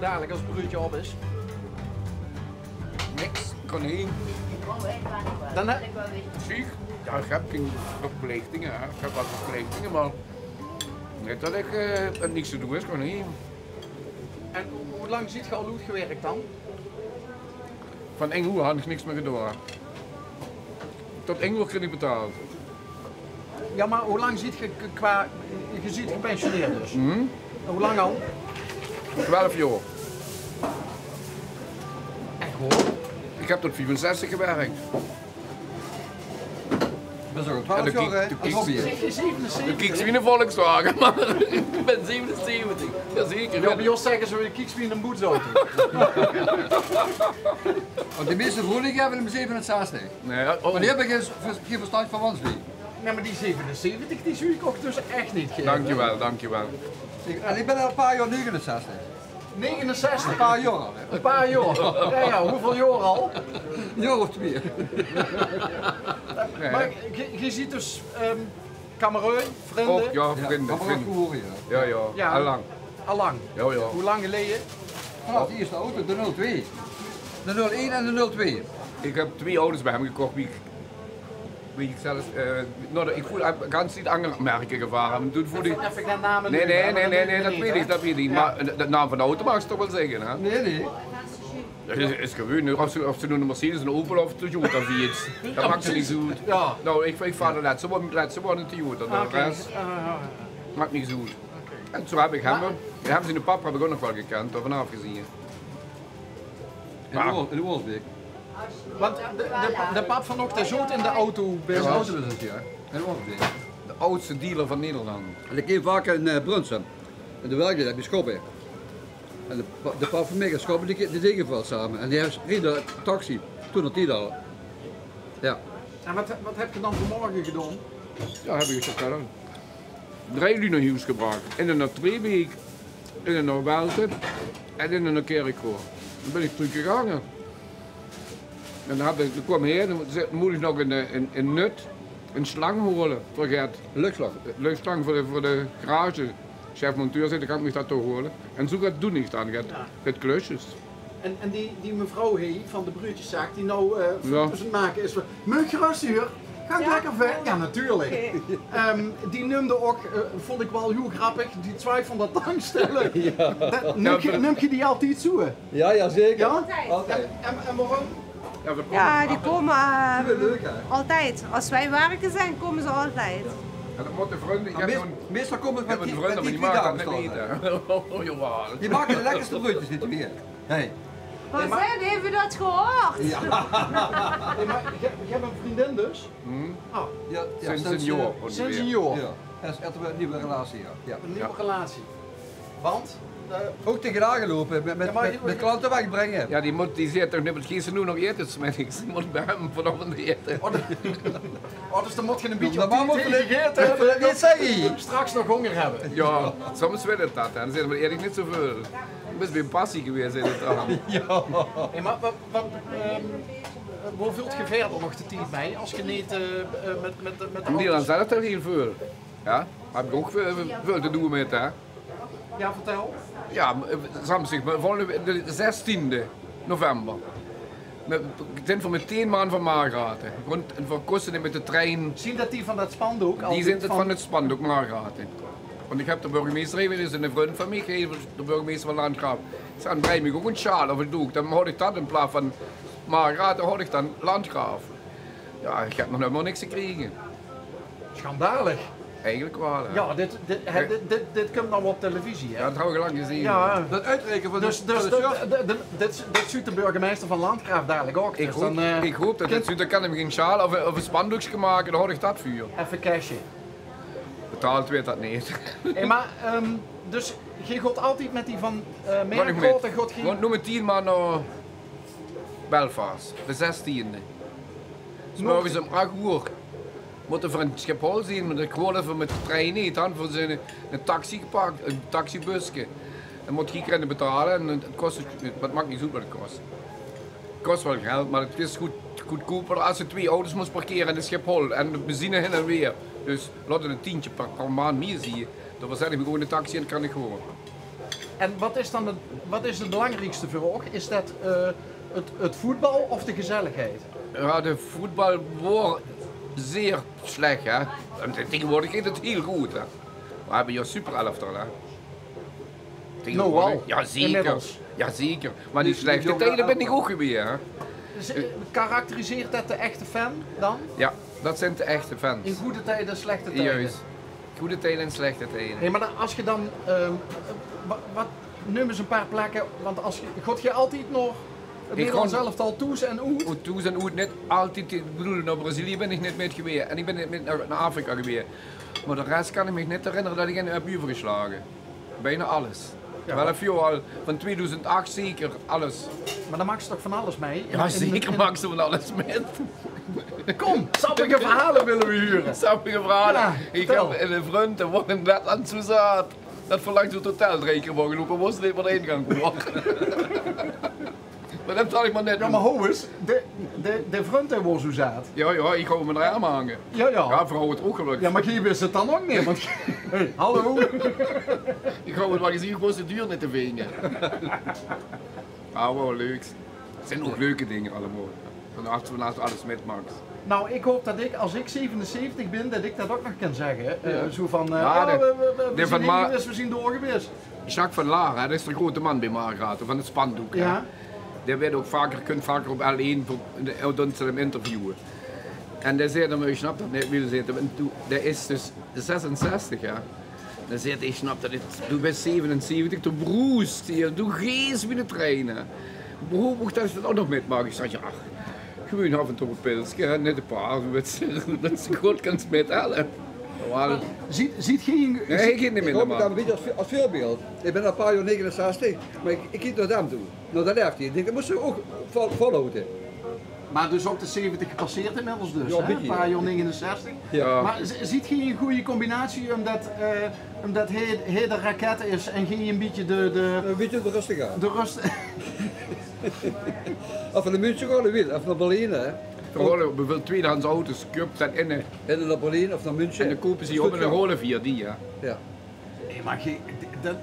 dadelijk als het broertje op is? Niks, konijn. Dan Ziek? Ja, ik heb geen verplichtingen. Hè. Ik heb wat verplichtingen, maar net dat ik niks te doen is, konijn. En hoe lang zit je al goed gewerkt dan? Van 1 uur had ik niks meer gedaan. Tot 1 uur kreeg ik betaald. Ja, maar hoe lang zit je qua... Je zit gepensioneerd dus. Hoe lang al? 12 jaar. Echt hoor. Ik heb tot 64 gewerkt. Ik ben zo'n En 12 dan jaar kiek- als hobby. Zeg je 77? Ik kiek wie een Volkswagen, maar ik ben 77. Jazeker. Ja, bij ons zeggen ze, kieks wie in een boetsauto. Want de meeste vrolijk hebben hem 67. Nee, Maar die hebben geen verstand van ons niet. Nee, maar die 77, die zie ik ook dus echt niet geven. dankjewel, dankjewel. En ik ben al een paar jaar 69. 69. Een paar jaar al. Hè. Een paar jaar. Ja, hoeveel jaar al? Een jaar of 2. Nee, Maar je ziet dus Cameroen, vrienden, ook, ja, Ja, vrienden, maar ook vrienden. gehoord, ja. Ja, ja, Ja. allang. allang. Ja, ja. Hoe lang geleden? Vanaf de eerste auto, de 02. De 01 en de 02. Ik heb 2 auto's bij hem gekocht wie ik zelfs, ik voel ganz niet andere merken gevaren. Toen voelde ik... Even geen namen Nee, noemen, nee, maar dat weet ik, dat weet ik niet. Ja. Maar de naam van de auto mag ik toch wel zeggen, hè? Nee. Dat is gewoon, of ze doen een Mercedes, een Opel of een Toyota of iets. Dat maakt ze niet zo goed. Ja. Nou, ik vaar de laatste one een Toyota, de Oké. rest maakt niet zo goed. En zo heb ik hem, hem zijn papa heb ik ook nog wel gekend, of vanaf gezien. In de Wolfsbeek. Want de pap van Okta zoet in de auto In de bezig. auto is het, ja. In de Wolfsbeek. De oudste dealer van Nederland. En ik ging vaak in Brunsum. En de werkte heb je Schobbe. En de pap van mij en Schobbe, die deden veel samen. En die reed de taxi, toen had die dat al. Ja. En wat heb je dan vanmorgen gedaan? Ja, heb ik gezegd. 3 uur naar huis gebracht. En dan naar Tweebeek, en dan naar Welten en dan naar Kerkhoor. Dan ben ik teruggegangen. En dan kwam hij, dan moet ik nog een nut, een slang holen voor Gert. Een luchtslag. Luchtstang voor de garage. Chef monteur zei, dan kan ik me dat toch holen. En zo gaat doen ik dan, Gert. Met klusjes. En die mevrouw hier van de broodjeszaak die nou foto's aan het maken is van Meuk gerust hier, ga ik lekker ver? Ja, natuurlijk. Die noemde ook, vond ik wel heel grappig, die twijfel van dat tankstellen. Neem je die altijd zo? Ja, zeker. Ja? Altijd. En waarom? Ja, we Ja, die komen Leuk hè. altijd. Als wij werken zijn, komen ze altijd. En dan moet de vrienden, ik Maar heb zo'n... meestal komen Ik heb het een met vrienden, die maar die twee maken dat dames net staan. niet. Oh, jawel. Die maken de lekkerste broodjes niet meer. Hey. Wat zijn, hebben we dat gehoord? Ja. Hey, maar je hebt een vriendin dus? Ja, Sinds een jaar Sinds ongeveer. een jaar. Ja. Dat is echt een nieuwe relatie, ja. Een nieuwe relatie. Want? Ook tegenaan gelopen, met klanten wegbrengen. Ja, die zit toch niet, misschien ze nu nog eten, smiddags. Die moet bij hem vanavond eten. Oh, dus dan moet je een beetje Dan op moet tijd je gegeten hebben. Wat zeg je? Straks nog honger hebben. Ja, soms wil het dat. En dan zitten we eerlijk niet zoveel. Ik ben weer passie geweest in het aan. Hey, maar hoe vult je verder nog de tijd mee als je niet met de In Nederland auto's- zelf er heel veel. Ja, heb ik ook veel te doen met, hè. Ja, vertel. Ja, Samsung, maar volgende de 16e november. Ik denk voor met 10 maanden van Margraten. En voor kosten met de trein. Zien dat die van dat spandoek al Die zijn het van het spandoek Margraten. Want ik heb de burgemeester even, is een vriend van mij gegeven, de burgemeester van Landgraaf. Ik zei, brei me ook een sjaal of een doek. Dan houd ik dat in plaats van Margraten, houd ik dan Landgraaf. Ja, ik heb nog helemaal niks gekregen. Schandalig. Eigenlijk wel. Hè. Ja, dit komt dan op televisie, hè? Ja, dat hebben we lang gezien. Ja, Dat uitrekenen van de, dus dit ziet de burgemeester van Landgraaf dadelijk ook. Ik Dus hoop, dan, ik hoop dat het zo, dan kan hem geen sjaal of een spandoekje maken, dan houd ik dat vuur. even cashen. Betaald weet dat niet. Hey, maar, dus je gaat altijd met die van Wat ik Merenkoot en met. gaat geen... Want noem het 10 man naar Belfast, de 16e. Dus morgens om 8 uur moeten we van Schiphol zien, maar ik gewoon even met de trein niet, dan voor zijn een taxi gepakt, een taxibusje. Dan moet je kunnen betalen en het kost, het maakt niet zo wat het kost. Het kost wel geld, maar het is goedkoper als je 2 auto's moet parkeren in Schiphol en de benzine heen en weer. Dus laten we een tientje per maand meer zien. Dan verzet ik gewoon een taxi en dan kan ik gewoon. En wat is het belangrijkste voor ook? Is dat het voetbal of de gezelligheid? Ja, de voetbal wordt zeer slecht, hè. En tegenwoordig gaat het heel goed, hè. We hebben hier super elftal, hè. Nou, ja, zeker. inmiddels. Ja, zeker. Maar die Die slechte jonge tijden ben ik elftal. ook geweest, hè. Karakteriseert dat de echte fan dan? Ja, dat zijn de echte fans. In goede tijden, slechte tijden? Juist. Goede tijden en slechte tijden. Nee, maar als je dan, wat noem eens een paar plekken, want als je, god je altijd nog het Nederlands elftal toes en oet? Toes en oet, net altijd, ik bedoel, naar Brazilië ben ik net mee geweest en ik ben net mee naar Afrika geweest. Maar de rest kan ik me niet herinneren dat ik in heb overgeslagen. Bijna alles. Ja, Wel even al van 2008 zeker alles. Maar dan maak je toch van alles mee? Ja, zeker maak ze van alles met. Kom, sappige verhalen willen we huren. Sappige verhalen. Ja, Ik vertel. heb in een vriend en woon net aan het Suzat. Dat verlangt het hotel 3 keer mogen lopen, moest niet meer heen gaan komen. Maar dat zal ik maar net Ja, maar ho eens, de vriend was zo zaad. Ja, ik hou me eraan hangen. Ja. Ja, vrouw het ook gelukkig. Ja, maar je wist het dan ook niet, want... Hey, hallo. Ik hou het wel gezien, gewoon de duur niet te vingen. Ah, wel leuk. Het zijn ook leuke dingen allemaal. Naast alles met Max. Nou, ik hoop dat ik, als ik 77 ben, dat ik dat ook nog kan zeggen. Zo van, Ja, we zijn heen geweest, we zijn door geweest. Jacques van Laar, hè, dat is de grote man bij Margaten van het spandoek. Hè. Ja. Die werd ook kunt vaker op L1 dan ze hem interviewen. En die zei dan, je snapt dat niet, wil zitten. En toen, dat is dus 66 jaar. Dan zei hij, ik snap dat, toen bent 77, toen broest je, doe geest binnen trainen. Hoe mocht dat ook nog metmaken? Ik zei, ja, gewoon af en toe een pilsje, net een paar, dat ze goed kan smeten. Ziet geen... Nee, ik ging niet Ik meer hoop dat normaal. een beetje als voorbeeld. Ik ben een paar jaar 69, maar ik kijk naar hem toe. Nou, dat heeft hij. Ik denk, dat moest ze ook volhouden. Maar dus ook de 70 gepasseerd inmiddels dus, Ja, hè? beetje, Een paar jaar 69. Ja. Maar ziet je een goede combinatie omdat hij de raket is en geen een beetje Een beetje rustig aan. de rust... Of van de München gaan, wil. Of naar Berlijn, hè. Gewoon bijvoorbeeld tweedehands auto's, kup dat in En naar Berlijn of naar München. en dan kopen ze je op en dan rollen via die, ja. Ja. Nee, maar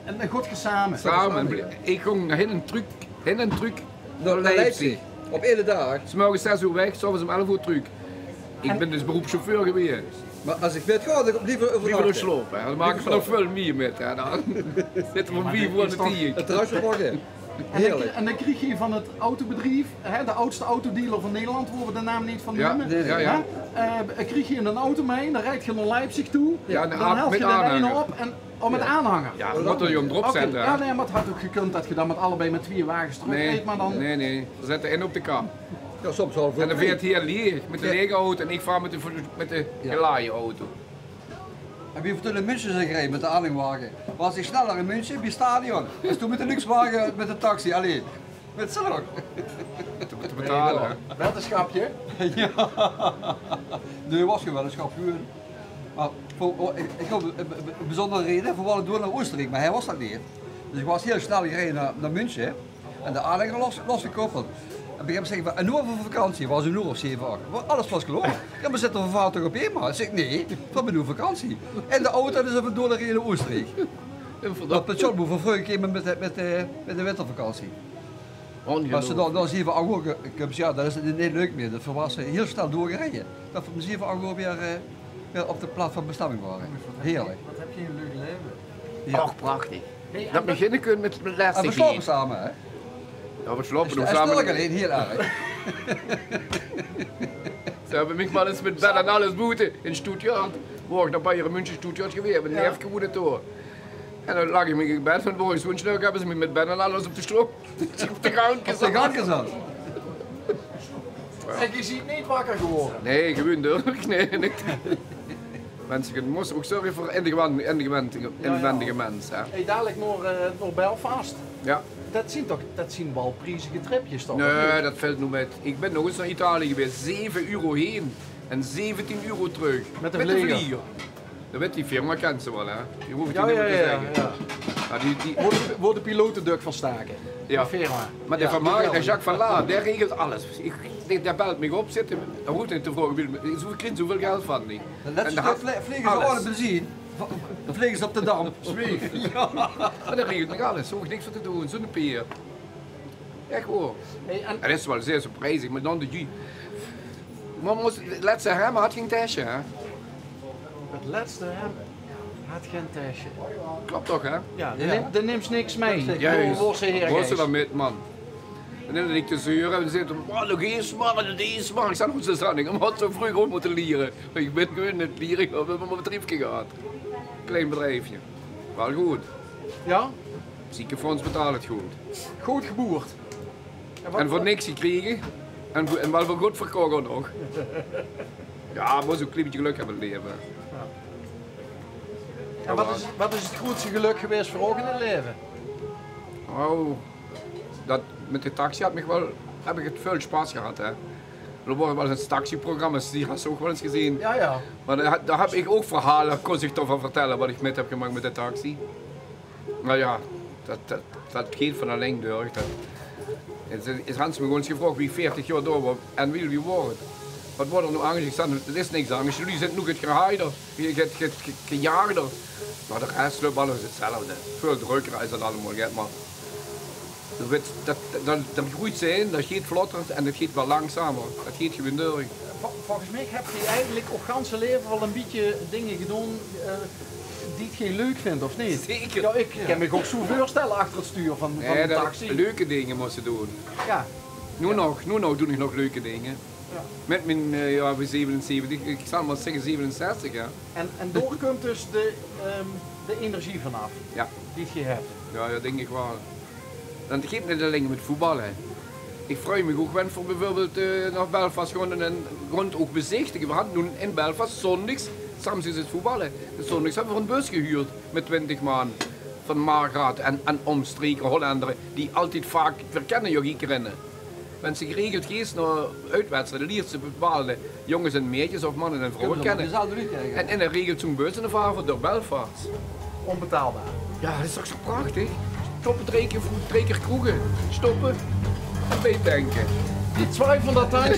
en dan goed samen. Samen. Ik ging naar heen en terug Naar Leipzig. Op één dag. Ze mogen 6 uur weg, s'avonds om 11 uur terug. Ik ben dus beroepschauffeur geweest. Maar als ik weet ga, dan kom ik liever Wie wil er overnachten. slopen? hè? Dan maak ik vanaf veel meer met. Hè? Dan zitten we van 4 voor de 10. Het terrasje morgen. Heerlijk. En dan kreeg je van het autobedrijf, hè, de oudste autodealer van Nederland, waar we de naam niet van Ja, noemen. ja. Kreeg je een auto mee, dan rijd je naar Leipzig toe, Ja, dan haal je met er een aanhanger. op en met aanhanger. Ja, dan moet er je hem erop Oké, zetten. ja, hè? nee, maar het had ook gekund dat je dan met allebei met 2 wagens terug reed, maar dan... Nee. We zetten in op de kam. Ja, soms wel voor En dan veert hier leeg met de lege auto en ik vaar met de gelaaien auto. En wie heeft toen in München zijn gereden met de aanhangwagen? Was ik sneller in München bij het stadion. Dus toen met de luxewagen met de taxi, alleen. Met z'n nog. Te betalen. hè. Wetenschapje. Nee, was geen weddenschap gewoon. Maar ik had een bijzondere reden, we wilden door naar Oostenrijk, maar hij was dat niet. Dus ik was heel snel gereden naar München en de aanhanger losgekoppeld. En ik heb gezegd, en nu over vakantie, was een uur of 7, 8. Alles was geloofd. Ja, we zitten van vader toch op één, maar ik zeg nee, van mijn vakantie. En de auto is even door naar Oostenrijk. Dat pensioen moet voor vreugde komen met de wintervakantie. Als ze dan 7, 8 uur, ik heb gezegd, ja, dat is niet leuk meer. Dat was heel snel doorgereden. Dat we om 7, 8 uur weer op de plaats van bestemming waren. Heerlijk. Wat heb je een leuk leven. Ja. Och, prachtig. Hey, Dat beginnen kunnen met En lastig we slapen eten. samen, hè? Ja, we slopen nog En samen. stil alleen, heel erg. Ze hebben mij wel eens met bed en alles boeten in Stuttgart. Waar naar Bayern München Stuttgart geweest, met een neef gewoond door. En dan lag ik me in bed van boven zo'n snel hebben ze me met bed en alles op de stroop. Op de gang Op de gezet. gang gezet. En je ziet niet wakker geworden. Nee, gewoon door. Nee, niet. Mensen, ik moest ook sorry voor inwendige mensen. Hè. Hey, dadelijk naar Belfast. Ja. Dat zien wel prijzige tripjes toch? Nee, dat valt nog met. Ik ben nog eens naar Italië geweest. 7 euro heen en 17 euro terug. Met de vlieger. Dat weet die firma, kent ze wel hè. Die hoef ik Ja, niet ja, meer te ja, zeggen. ja. Maar Wordt de piloten duk van staken? Ja. De firma. Maar de Ja, Van die Mark en wel. Jacques van Laar, die regelt alles. Die belt me op, zit, dan hoeft hij te vragen, zoveel geld van die. Net En zo dan had vliegen ze alles. alle benzine vliegen ze op de dam. Zweeg. Maar dat regelt nog alles, zo hoef ik niks voor te doen, zo'n peer. Echt hoor. Hey, en En dat is wel zeer zo prijzig, maar dan de G. Maar het laatste hem had geen tasje, hè? het laatste hem had geen tasje. Klopt toch, hè? Ja, daar neemt niks mee. Juist. Wordt ze Was ze heer dan met, man? En dan ik te zeuren en dan zegt hij, nog eens maar, deze maar. Ik zei, hoe ze staan, ik had zo vroeg ook moeten leren. Ik ben gewoon het lieren, we hebben mijn bedrijfje gehad. Klein bedrijfje. Wel goed. Ja? Ziekenfonds betaalt het goed. Goed geboerd. En voor niks gekregen. En wel voor goed verkocht ook nog. Ja, maar zo'n klein beetje geluk hebben leven. En wat is het grootste geluk geweest voor ook in het leven? Oh, dat, met de taxi heb ik het veel spaas gehad. Hè. Er worden wel eens taxiprogramma's, die had je ook wel eens gezien. Ja, ja. Maar daar heb ik ook verhalen, kon ik toch van vertellen wat ik met heb gemaakt met de taxi. Maar ja, dat gaat van alleen door. Is Hans me gewoon eens gevraagd wie 40 jaar door wordt en wil wie worden. Wat wordt er nou aangezegd? Er is niks aan. Jullie zijn nog het geheider, het gejaagder. Maar de rest loopt alles hetzelfde. Veel drukker is dat allemaal, maar dat groeit zijn, dat gaat vlotter en dat gaat wel langzamer. Dat gaat gewoon door. Volgens mij heb je eigenlijk ook ganse leven wel een beetje dingen gedaan die het geen leuk vindt, of niet? Zeker. Ja, ik kan me ook zo voorstellen achter het stuur van een taxi. Leuke dingen moesten doen. Ja. Nu nog doe ik nog leuke dingen. Ja. Met mijn 77, ik zal maar zeggen 67 ja. En daar komt dus de energie vanaf, Ja. die je hebt. Ja, dat denk ik wel. Dan geeft niet alleen met voetballen. Ik vraag me ook wel voor bijvoorbeeld naar Belfast gewoon en rond ook bezichtigen. We hadden nu in Belfast zondags, soms is het voetballen. De zondags hebben we een bus gehuurd met 20 man van Margraat en omstreken Hollanderen die altijd vaak verkennen jullie rennen. Wenn ze geregeld geest naar uitwedstrijden, leert ze bepaalde jongens en meisjes of mannen en vrouwen kennen. En dan regelt zo'n bus een avond door Belfast. Onbetaalbaar. Ja, dat is toch zo prachtig? Stoppen, 3 keer kroegen, stoppen en meedenken. Die twijfel dat thuis.